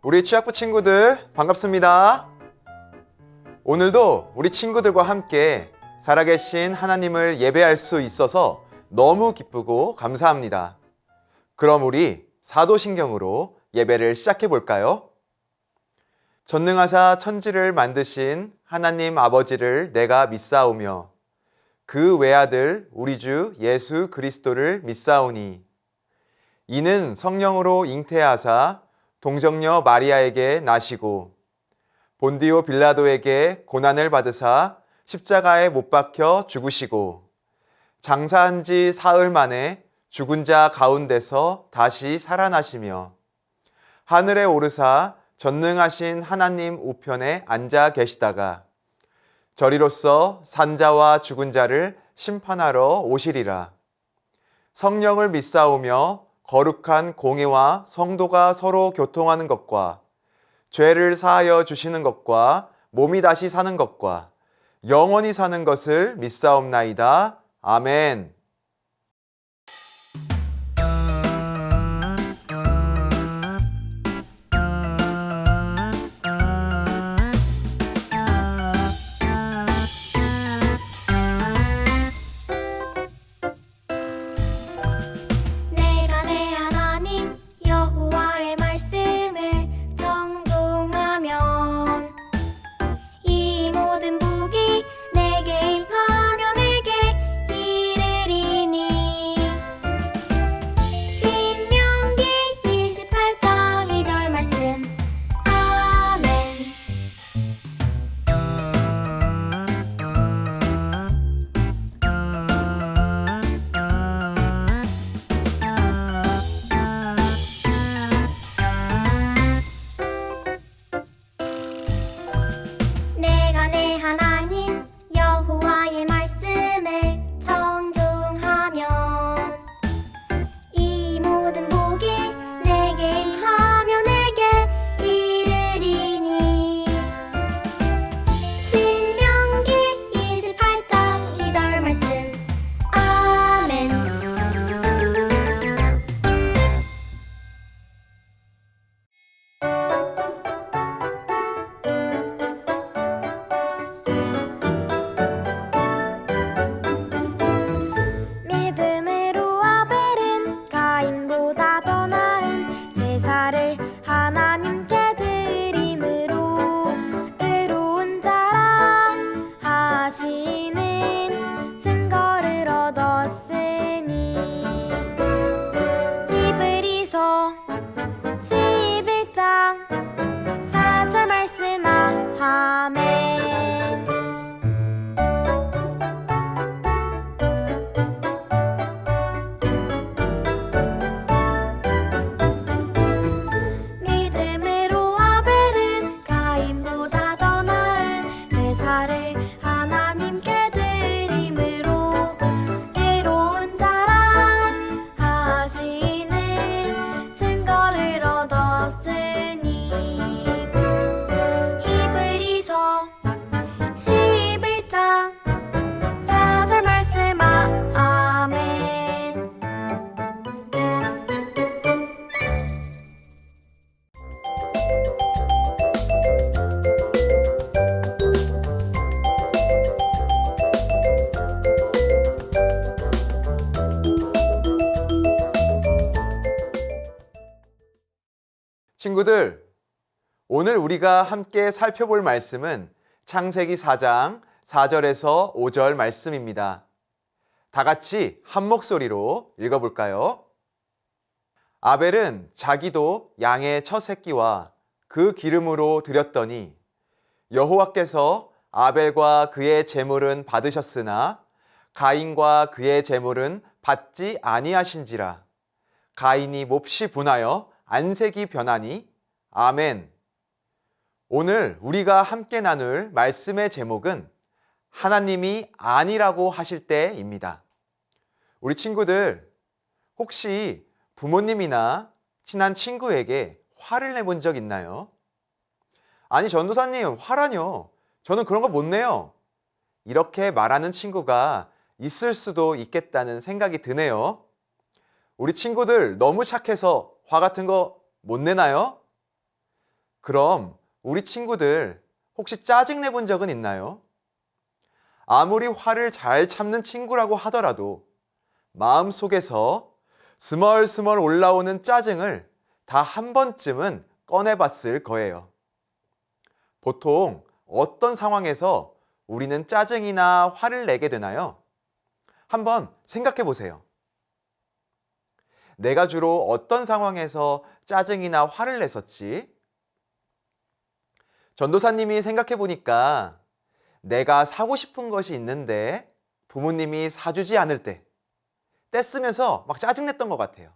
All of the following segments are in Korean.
우리 취학부 친구들 반갑습니다. 오늘도 우리 친구들과 함께 살아계신 하나님을 예배할 수 있어서 너무 기쁘고 감사합니다. 그럼 우리 사도신경으로 예배를 시작해 볼까요? 전능하사 천지를 만드신 하나님 아버지를 내가 믿사오며 그 외아들 우리 주 예수 그리스도를 믿사오니 이는 성령으로 잉태하사 동정녀 마리아에게 나시고 본디오 빌라도에게 고난을 받으사 십자가에 못 박혀 죽으시고 장사한 지 사흘 만에 죽은 자 가운데서 다시 살아나시며 하늘에 오르사 전능하신 하나님 우편에 앉아 계시다가 저리로서 산자와 죽은 자를 심판하러 오시리라. 성령을 믿사오며 거룩한 공회와 성도가 서로 교통하는 것과 죄를 사하여 주시는 것과 몸이 다시 사는 것과 영원히 사는 것을 믿사옵나이다. 아멘. 내가 내 하나님 여호와의 말씀을 정종하면 이 모든 복이 내게 임하며 내게 이르리니. 신명기 28장 2절 말씀. 아멘. 내가 내 하나님 여호와의 말씀을 정종하면 이 모든 복이 내게 임하며 내게 이르리니. 신명기 28장 2절 말씀. 아멘. 믿음으로 아벨은 가인보다 더 나은 제사를 하나님께 드림으로 의로운 자라 하시는 증거를 얻었으니. 히브리서 11장 4절 말씀. 아멘. 믿음으로 아벨은 가인보다 더 나은 제사를 하나님께 드림으로 의로운 자라 하시는 증거를 얻었으니. 히브리서 11장 4절 말씀. 아멘. 친구들, 오늘 우리가 함께 살펴볼 말씀은 창세기 4장 4절에서 5절 말씀입니다. 다 같이 한 목소리로 읽어볼까요? 아벨은 자기도 양의 첫 새끼와 그 기름으로 드렸더니 여호와께서 아벨과 그의 제물은 받으셨으나 가인과 그의 제물은 받지 아니하신지라. 가인이 몹시 분하여 안색이 변하니. 아멘. 오늘 우리가 함께 나눌 말씀의 제목은 하나님이 아니라고 하실 때입니다. 우리 친구들, 혹시 부모님이나 친한 친구에게 화를 내본 적 있나요? 아니, 전도사님, 화라뇨. 저는 그런 거 못 내요. 이렇게 말하는 친구가 있을 수도 있겠다는 생각이 드네요. 우리 친구들 너무 착해서 화 같은 거 못 내나요? 그럼 우리 친구들 혹시 짜증내 본 적은 있나요? 아무리 화를 잘 참는 친구라고 하더라도 마음속에서 스멀스멀 올라오는 짜증을 다 한 번쯤은 꺼내봤을 거예요. 보통 어떤 상황에서 우리는 짜증이나 화를 내게 되나요? 한번 생각해 보세요. 내가 주로 어떤 상황에서 짜증이나 화를 냈었지? 전도사님이 생각해 보니까 내가 사고 싶은 것이 있는데 부모님이 사주지 않을 때 떼쓰면서 막 짜증냈던 것 같아요.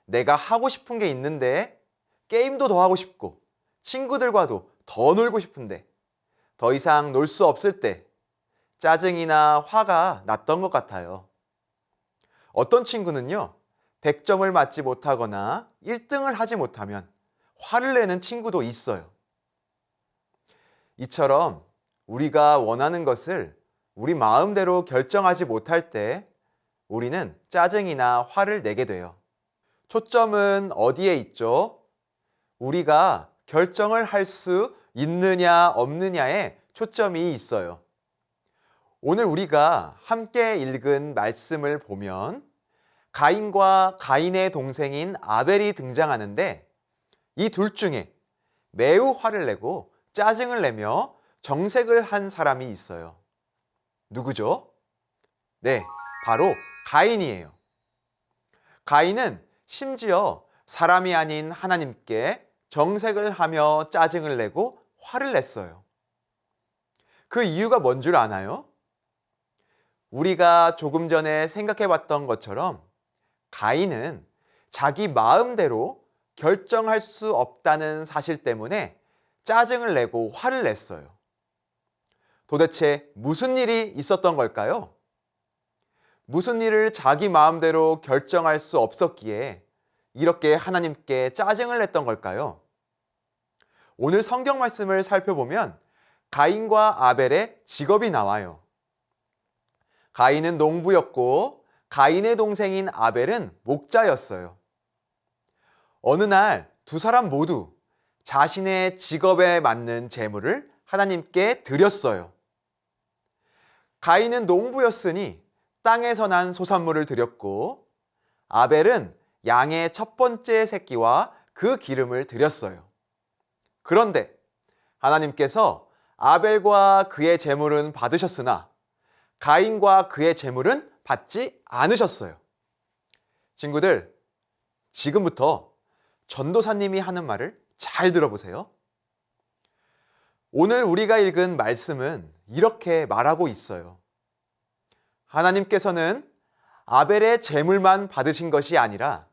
내가 하고 싶은 게 있는데 게임도 더 하고 싶고 친구들과도 더 놀고 싶은데 더 이상 놀 수 없을 때 짜증이나 화가 났던 것 같아요. 어떤 친구는요, 100점을 맞지 못하거나 1등을 하지 못하면 화를 내는 친구도 있어요. 이처럼 우리가 원하는 것을 우리 마음대로 결정하지 못할 때 우리는 짜증이나 화를 내게 돼요. 초점은 어디에 있죠? 우리가 결정을 할 수 있느냐 없느냐에 초점이 있어요. 오늘 우리가 함께 읽은 말씀을 보면 가인과 가인의 동생인 아벨이 등장하는데 이 둘 중에 매우 화를 내고 짜증을 내며 정색을 한 사람이 있어요. 누구죠? 네, 바로 가인이에요. 가인은 심지어 사람이 아닌 하나님께 정색을 하며 짜증을 내고 화를 냈어요. 그 이유가 뭔 줄 아나요? 우리가 조금 전에 생각해 봤던 것처럼 가인은 자기 마음대로 결정할 수 없다는 사실 때문에 짜증을 내고 화를 냈어요. 도대체 무슨 일이 있었던 걸까요? 무슨 일을 자기 마음대로 결정할 수 없었기에 이렇게 하나님께 짜증을 냈던 걸까요? 오늘 성경 말씀을 살펴보면 가인과 아벨의 직업이 나와요. 가인은 농부였고 가인의 동생인 아벨은 목자였어요. 어느 날 두 사람 모두 자신의 직업에 맞는 제물을 하나님께 드렸어요. 가인은 농부였으니 땅에서 난 소산물을 드렸고 아벨은 양의 첫 번째 새끼와 그 기름을 드렸어요. 그런데 하나님께서 아벨과 그의 제물은 받으셨으나 가인과 그의 제물은 받지 않으셨어요. 친구들, 지금부터 전도사님이 하는 말을 잘 들어보세요. 오늘 우리가 읽은 말씀은 이렇게 말하고 있어요. 하나님께서는 아벨의 제물만 받으신 것이 아니라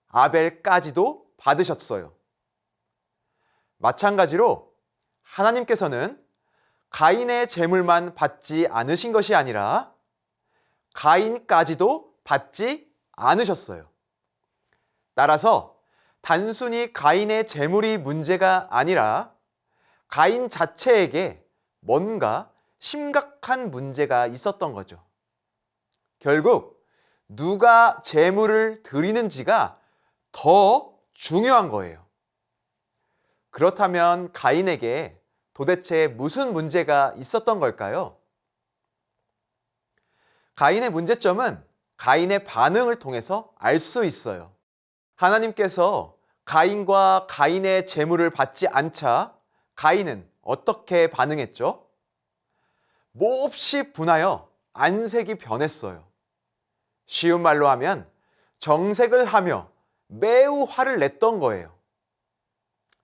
아벨까지도 받으셨어요. 마찬가지로 하나님께서는 가인의 제물만 받지 않으신 것이 아니라 가인까지도 받지 않으셨어요. 따라서 단순히 가인의 제물이 문제가 아니라 가인 자체에게 뭔가 심각한 문제가 있었던 거죠. 결국 누가 제물을 드리는지가 더 중요한 거예요. 그렇다면 가인에게 도대체 무슨 문제가 있었던 걸까요? 가인의 문제점은 가인의 반응을 통해서 알 수 있어요. 하나님께서 가인과 가인의 제물을 받지 않자 가인은 어떻게 반응했죠? 몹시 분하여 안색이 변했어요. 쉬운 말로 하면 정색을 하며 매우 화를 냈던 거예요.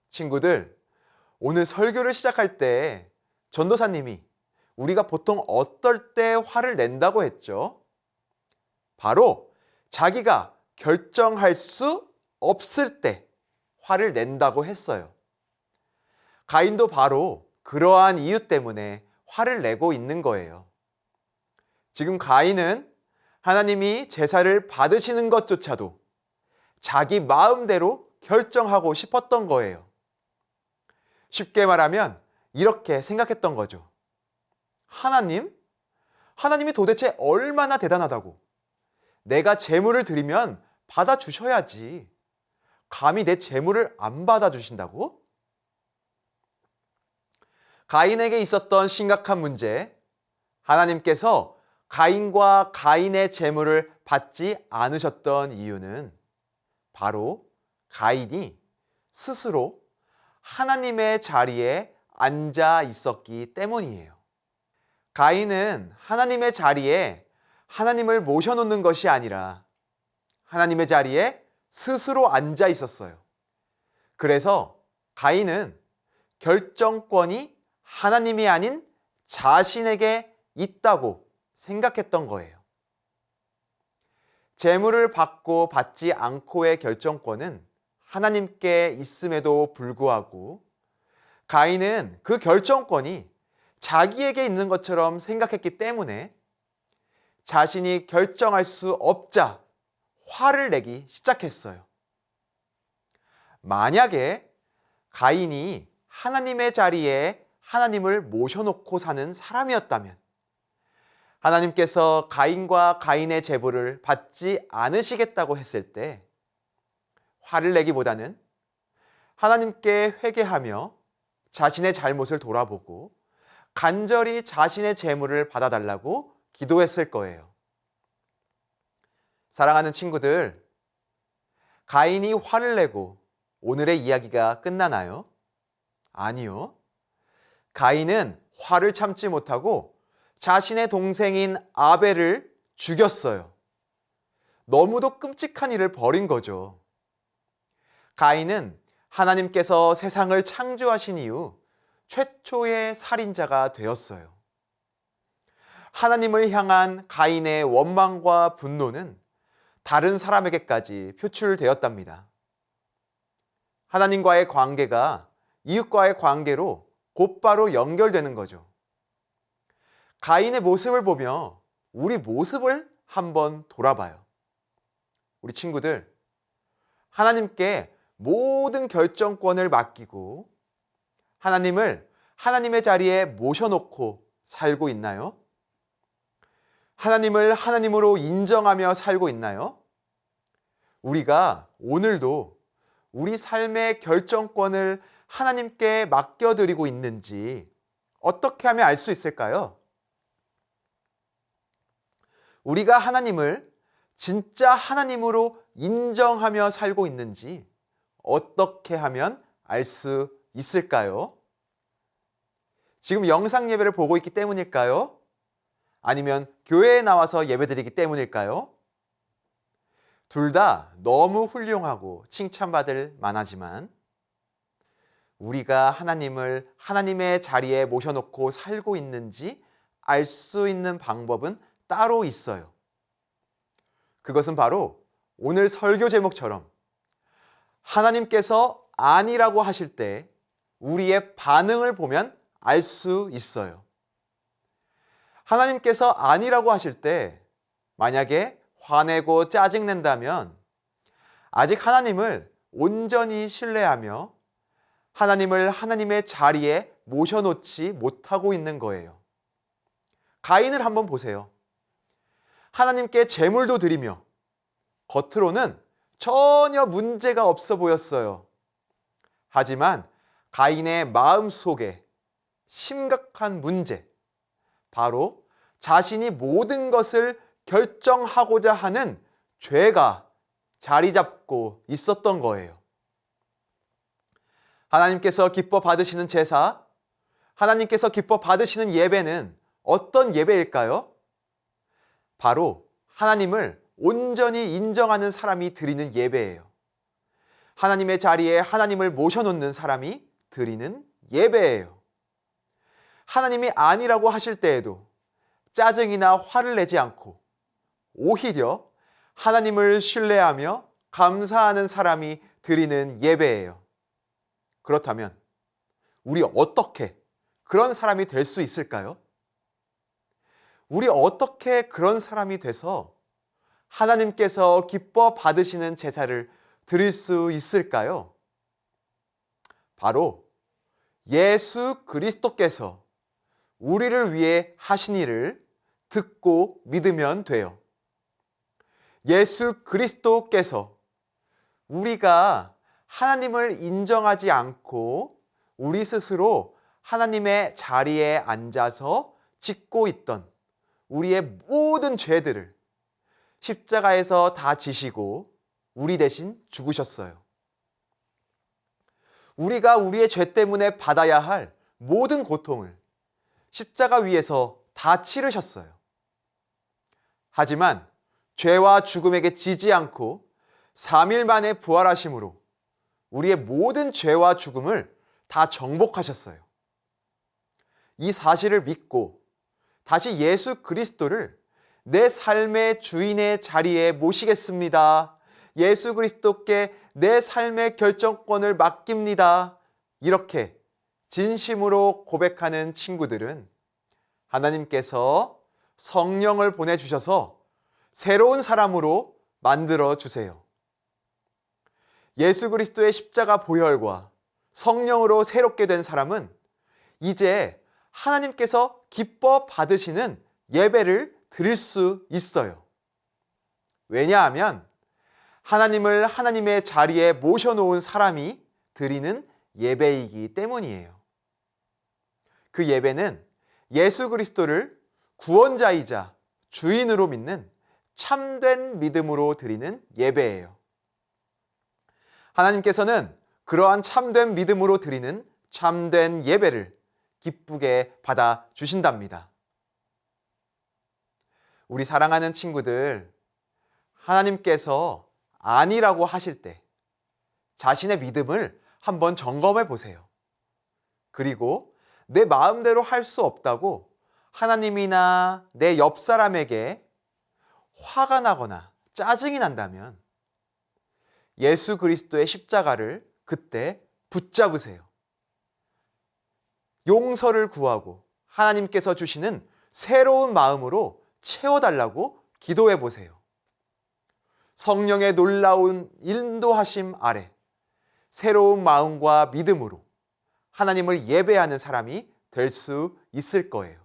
친구들, 오늘 설교를 시작할 때 전도사님이 우리가 보통 어떨 때 화를 낸다고 했죠? 바로 자기가 결정할 수 없을 때 화를 낸다고 했어요. 가인도 바로 그러한 이유 때문에 화를 내고 있는 거예요. 지금 가인은 하나님이 제사를 받으시는 것조차도 자기 마음대로 결정하고 싶었던 거예요. 쉽게 말하면 이렇게 생각했던 거죠. 하나님이 도대체 얼마나 대단하다고. 내가 제물을 드리면 받아주셔야지. 감히 내 재물을 안 받아주신다고? 가인에게 있었던 심각한 문제, 하나님께서 가인과 가인의 재물을 받지 않으셨던 이유는 바로 가인이 스스로 하나님의 자리에 앉아 있었기 때문이에요. 가인은 하나님의 자리에 하나님을 모셔놓는 것이 아니라 하나님의 자리에 스스로 앉아 있었어요. 그래서 가인은 결정권이 하나님이 아닌 자신에게 있다고 생각했던 거예요. 재물을 받고 받지 않고의 결정권은 하나님께 있음에도 불구하고 가인은 그 결정권이 자기에게 있는 것처럼 생각했기 때문에 자신이 결정할 수 없자 화를 내기 시작했어요. 만약에 가인이 하나님의 자리에 하나님을 모셔놓고 사는 사람이었다면 하나님께서 가인과 가인의 제보를 받지 않으시겠다고 했을 때 화를 내기보다는 하나님께 회개하며 자신의 잘못을 돌아보고 간절히 자신의 재물을 받아달라고 기도했을 거예요. 사랑하는 친구들, 가인이 화를 내고 오늘의 이야기가 끝나나요? 아니요. 가인은 화를 참지 못하고 자신의 동생인 아벨을 죽였어요. 너무도 끔찍한 일을 벌인 거죠. 가인은 하나님께서 세상을 창조하신 이후 최초의 살인자가 되었어요. 하나님을 향한 가인의 원망과 분노는 다른 사람에게까지 표출되었답니다. 하나님과의 관계가 이웃과의 관계로 곧바로 연결되는 거죠. 가인의 모습을 보며 우리 모습을 한번 돌아봐요. 우리 친구들, 하나님께 모든 결정권을 맡기고 하나님을 하나님의 자리에 모셔놓고 살고 있나요? 하나님을 하나님으로 인정하며 살고 있나요? 우리가 오늘도 우리 삶의 결정권을 하나님께 맡겨드리고 있는지 어떻게 하면 알 수 있을까요? 우리가 하나님을 진짜 하나님으로 인정하며 살고 있는지 어떻게 하면 알 수 있을까요? 지금 영상 예배를 보고 있기 때문일까요? 아니면 교회에 나와서 예배드리기 때문일까요? 둘 다 너무 훌륭하고 칭찬받을 만하지만 우리가 하나님을 하나님의 자리에 모셔놓고 살고 있는지 알 수 있는 방법은 따로 있어요. 그것은 바로 오늘 설교 제목처럼 하나님께서 아니라고 하실 때 우리의 반응을 보면 알 수 있어요. 하나님께서 아니라고 하실 때 만약에 화내고 짜증낸다면 아직 하나님을 온전히 신뢰하며 하나님을 하나님의 자리에 모셔놓지 못하고 있는 거예요. 가인을 한번 보세요. 하나님께 제물도 드리며 겉으로는 전혀 문제가 없어 보였어요. 하지만 가인의 마음 속에 심각한 문제, 바로 자신이 모든 것을 결정하고자 하는 죄가 자리 잡고 있었던 거예요. 하나님께서 기뻐 받으시는 제사, 하나님께서 기뻐 받으시는 예배는 어떤 예배일까요? 바로 하나님을 온전히 인정하는 사람이 드리는 예배예요. 하나님의 자리에 하나님을 모셔놓는 사람이 드리는 예배예요. 하나님이 아니라고 하실 때에도 짜증이나 화를 내지 않고 오히려 하나님을 신뢰하며 감사하는 사람이 드리는 예배예요. 그렇다면 우리 어떻게 그런 사람이 될 수 있을까요? 우리 어떻게 그런 사람이 돼서 하나님께서 기뻐 받으시는 제사를 드릴 수 있을까요? 바로 예수 그리스도께서 우리를 위해 하신 일을 듣고 믿으면 돼요. 예수 그리스도께서 우리가 하나님을 인정하지 않고 우리 스스로 하나님의 자리에 앉아서 짓고 있던 우리의 모든 죄들을 십자가에서 다 지시고 우리 대신 죽으셨어요. 우리가 우리의 죄 때문에 받아야 할 모든 고통을 십자가 위에서 다 치르셨어요. 하지만 죄와 죽음에게 지지 않고 3일 만에 부활하심으로 우리의 모든 죄와 죽음을 다 정복하셨어요. 이 사실을 믿고 다시 예수 그리스도를 내 삶의 주인의 자리에 모시겠습니다. 예수 그리스도께 내 삶의 결정권을 맡깁니다. 이렇게 진심으로 고백하는 친구들은 하나님께서 성령을 보내주셔서 새로운 사람으로 만들어 주세요. 예수 그리스도의 십자가 보혈과 성령으로 새롭게 된 사람은 이제 하나님께서 기뻐 받으시는 예배를 드릴 수 있어요. 왜냐하면 하나님을 하나님의 자리에 모셔놓은 사람이 드리는 예배이기 때문이에요. 그 예배는 예수 그리스도를 구원자이자 주인으로 믿는 참된 믿음으로 드리는 예배예요. 하나님께서는 그러한 참된 믿음으로 드리는 참된 예배를 기쁘게 받아 주신답니다. 우리 사랑하는 친구들, 하나님께서 아니라고 하실 때 자신의 믿음을 한번 점검해 보세요. 그리고 내 마음대로 할 수 없다고 하나님이나 내 옆 사람에게 화가 나거나 짜증이 난다면 예수 그리스도의 십자가를 그때 붙잡으세요. 용서를 구하고 하나님께서 주시는 새로운 마음으로 채워달라고 기도해 보세요. 성령의 놀라운 인도하심 아래 새로운 마음과 믿음으로 하나님을 예배하는 사람이 될 수 있을 거예요.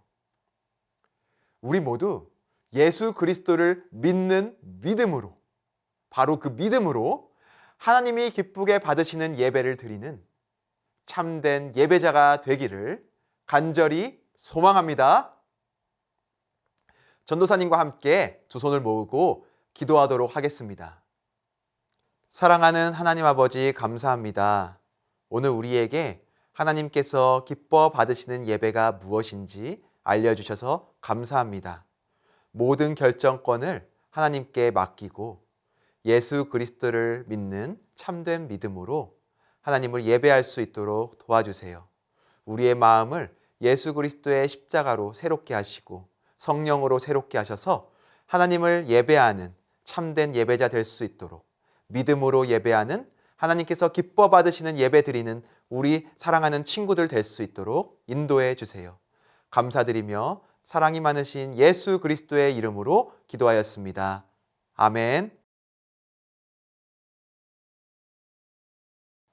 우리 모두 예수 그리스도를 믿는 믿음으로, 바로 그 믿음으로 하나님이 기쁘게 받으시는 예배를 드리는 참된 예배자가 되기를 간절히 소망합니다. 전도사님과 함께 두 손을 모으고 기도하도록 하겠습니다. 사랑하는 하나님 아버지, 감사합니다. 오늘 우리에게 하나님께서 기뻐 받으시는 예배가 무엇인지 알려주셔서 감사합니다. 모든 결정권을 하나님께 맡기고 예수 그리스도를 믿는 참된 믿음으로 하나님을 예배할 수 있도록 도와주세요. 우리의 마음을 예수 그리스도의 십자가로 새롭게 하시고 성령으로 새롭게 하셔서 하나님을 예배하는 참된 예배자 될 수 있도록 믿음으로 예배하는 하나님께서 기뻐 받으시는 예배 드리는 우리 사랑하는 친구들 될 수 있도록 인도해 주세요. 감사드리며 사랑이 많으신 예수 그리스도의 이름으로 기도하였습니다. 아멘.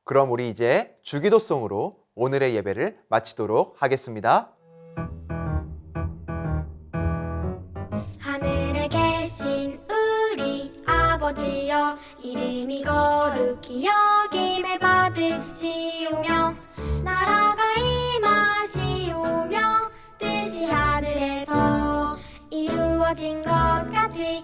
그럼 우리 이제 주기도송으로 오늘의 예배를 마치도록 하겠습니다. 하늘에 계신 우리 아버지여, 이름이 거룩히 여김을 받으시오며 나라가 임하시오며 뜻이 하늘에서 이루어진 것 같이